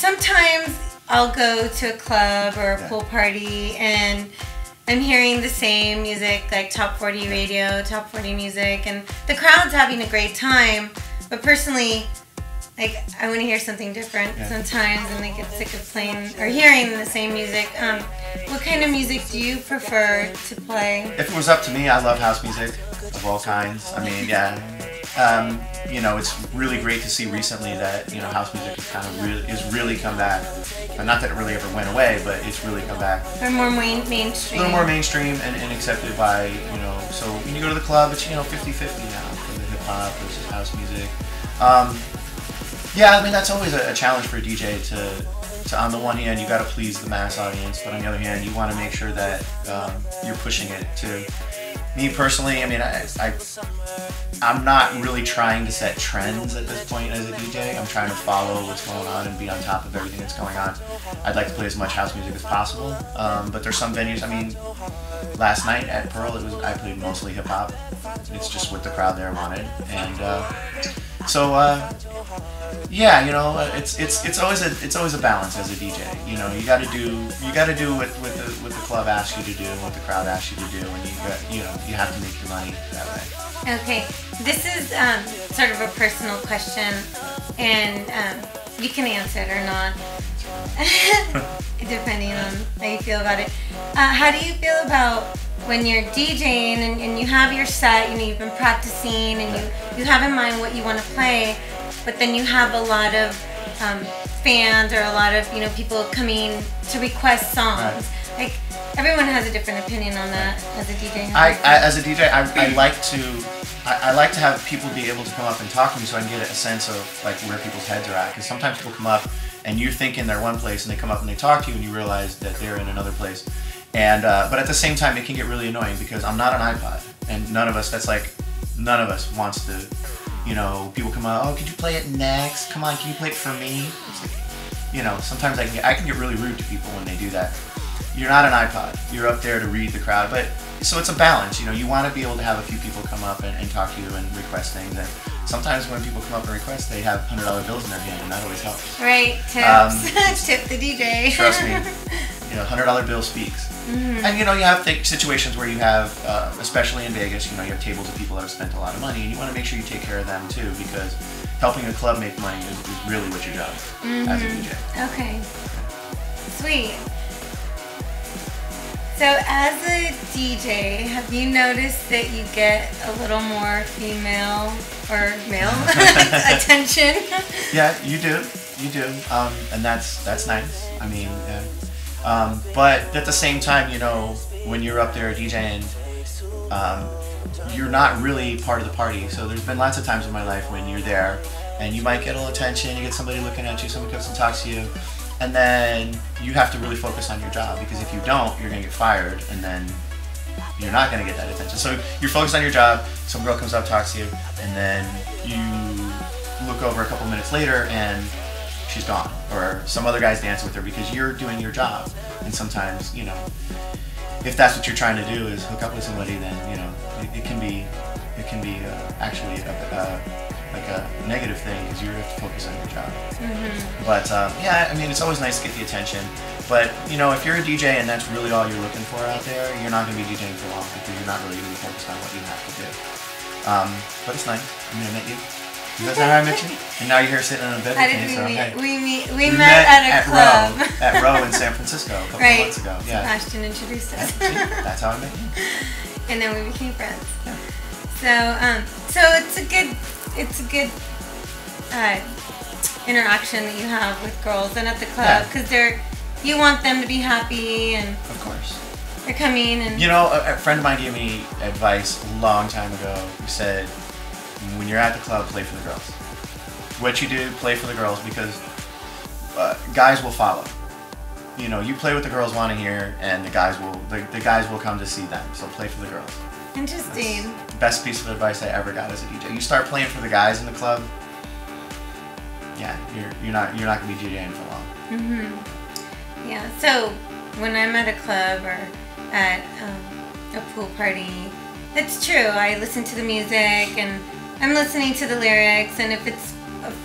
sometimes I'll go to a club or a pool party and I'm hearing the same music, like top 40 radio, top 40 music, and the crowd's having a great time. But personally, like, I want to hear something different sometimes, and I get sick of playing or hearing the same music. What kind of music do you prefer to play? If it was up to me, I love house music of all kinds. I mean, you know, it's really great to see recently that, you know, house music is really come back. Not that it really ever went away, but it's really come back. Or more mainstream. A little more mainstream and accepted by, you know, so when you go to the club, it's, you know, 50-50 now for the hip hop versus house music. Yeah, I mean, that's always a challenge for a DJ to on the one hand, you got to please the mass audience, but on the other hand, you want to make sure that you're pushing it too. Me personally, I mean, I'm not really trying to set trends at this point as a DJ. I'm trying to follow what's going on and be on top of everything that's going on. I'd like to play as much house music as possible, but there's some venues, I mean, last night at Pearl, I played mostly hip hop. It's just what the crowd there wanted, and yeah, you know, it's always a balance as a DJ. You know, you got to do what the club asks you to do and what the crowd asks you to do, and you have to make your money that way. Okay, this is sort of a personal question, and you can answer it or not, depending on how you feel about it. How do you feel about when you're DJing and you have your set, you know, you've been practicing and you have in mind what you want to play, but then you have a lot of fans or a lot of, you know, people coming to request songs. Right. Like, everyone has a different opinion on that as a DJ. As a DJ, I like to have people be able to come up and talk to me so I can get a sense of like where people's heads are at. Because sometimes people come up and you're thinking they're one place and they come up and they talk to you and you realize that they're in another place. And but at the same time, it can get really annoying because I'm not an iPod, and none of us wants to. You know, people come out, oh, could you play it next? Come on, can you play it for me? It's like, you know, sometimes I can get really rude to people when they do that. You're not an iPod. You're up there to read the crowd, but so it's a balance. You know, you want to be able to have a few people come up and talk to you and request things. And sometimes when people come up and request, they have $100 bills in their hand, and that always helps. Right, tips. Tip the DJ. Trust me, you know, $100 bill speaks. Mm-hmm. And you know, you have situations where you have, especially in Vegas, you know, you have tables of people that have spent a lot of money, and you want to make sure you take care of them too, because helping a club make money is really what your job is as a DJ. Okay. Sweet. So as a DJ, have you noticed that you get a little more female or male attention? Yeah, you do. And that's nice. I mean, but at the same time, you know, when you're up there DJing, you're not really part of the party. So there's been lots of times in my life when you're there and you might get a little attention, you get somebody looking at you, somebody comes and talks to you, and then you have to really focus on your job, because if you don't, you're going to get fired, and then you're not going to get that attention. So you're focused on your job, some girl comes up, talks to you, and then you look over a couple minutes later and she's gone, or some other guy's dancing with her because you're doing your job. And sometimes, you know, if that's what you're trying to do is hook up with somebody, then, you know, it can be actually like a negative thing, because you have to focus on your job. Mm-hmm. But yeah, I mean, it's always nice to get the attention. But you know, if you're a DJ and that's really all you're looking for out there, you're not going to be DJing for long, because you're not really going to be focused on what you have to do. But it's nice. I mean, I met you. That's how I met you. And now you're here sitting in a bed with me. So hey, we met at a club at Row in San Francisco a couple of months ago. Yeah. Sebastian introduced us. That's how I met you. And then we became friends. Yeah. So it's a good interaction that you have with girls and at the club, because you want them to be happy, and of course they're coming. And you know, a friend of mine gave me advice a long time ago. He said, when you're at the club, play for the girls. What you do, play for the girls, because guys will follow. You know, you play what the girls want to hear, and the guys will come to see them. So play for the girls. Interesting. That's the best piece of advice I ever got as a DJ. You start playing for the guys in the club, yeah, you're not gonna be DJing for long. Mhm. Yeah. So when I'm at a club or at a pool party, it's true. I listen to the music and I'm listening to the lyrics, and if it's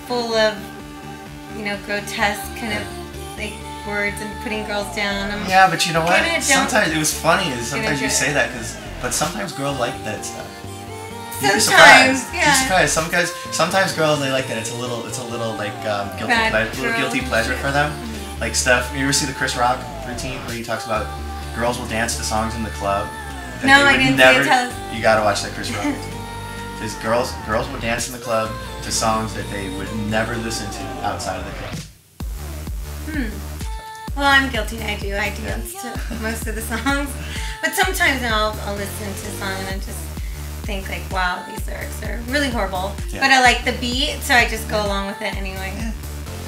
full of grotesque kind of like words and putting girls down. Yeah, but you know what? Sometimes it was funny. Sometimes you say that but sometimes girls like that stuff. Sometimes, yeah. You're surprised. Sometimes girls they like that. It's a little like guilty pleasure for them. Like stuff. You ever see the Chris Rock routine where he talks about girls will dance to songs in the club? No, I didn't see it. You gotta watch that Chris Rock routine. Because girls will dance in the club to songs that they would never listen to outside of the club. Well, I'm guilty. I dance to most of the songs, but sometimes I'll listen to a song and I just think like, wow, these lyrics are really horrible. Yeah. But I like the beat, so I just go along with it anyway. Yeah.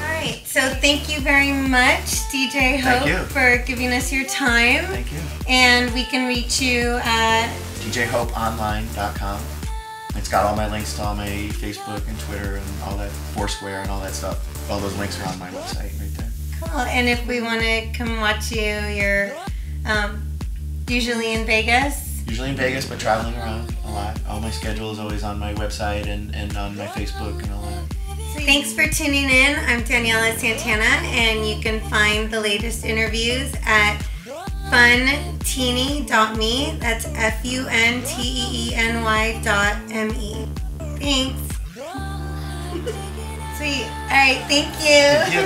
All right. So thank you very much, DJ Hope, for giving us your time. Thank you. And we can reach you at djhopeonline.com. It's got all my links to all my Facebook and Twitter and all that, Foursquare and all that stuff. All those links are on my website right there. Cool. And if we want to come watch you, you're usually in Vegas? Usually in Vegas, but traveling around a lot. All my schedule is always on my website and on my Facebook and all that. Thanks for tuning in. I'm Daniela Santana, and you can find the latest interviews at Funteeny.me. That's FUNTEENY.me. Thanks. Sweet. All right. Thank you. Thank you.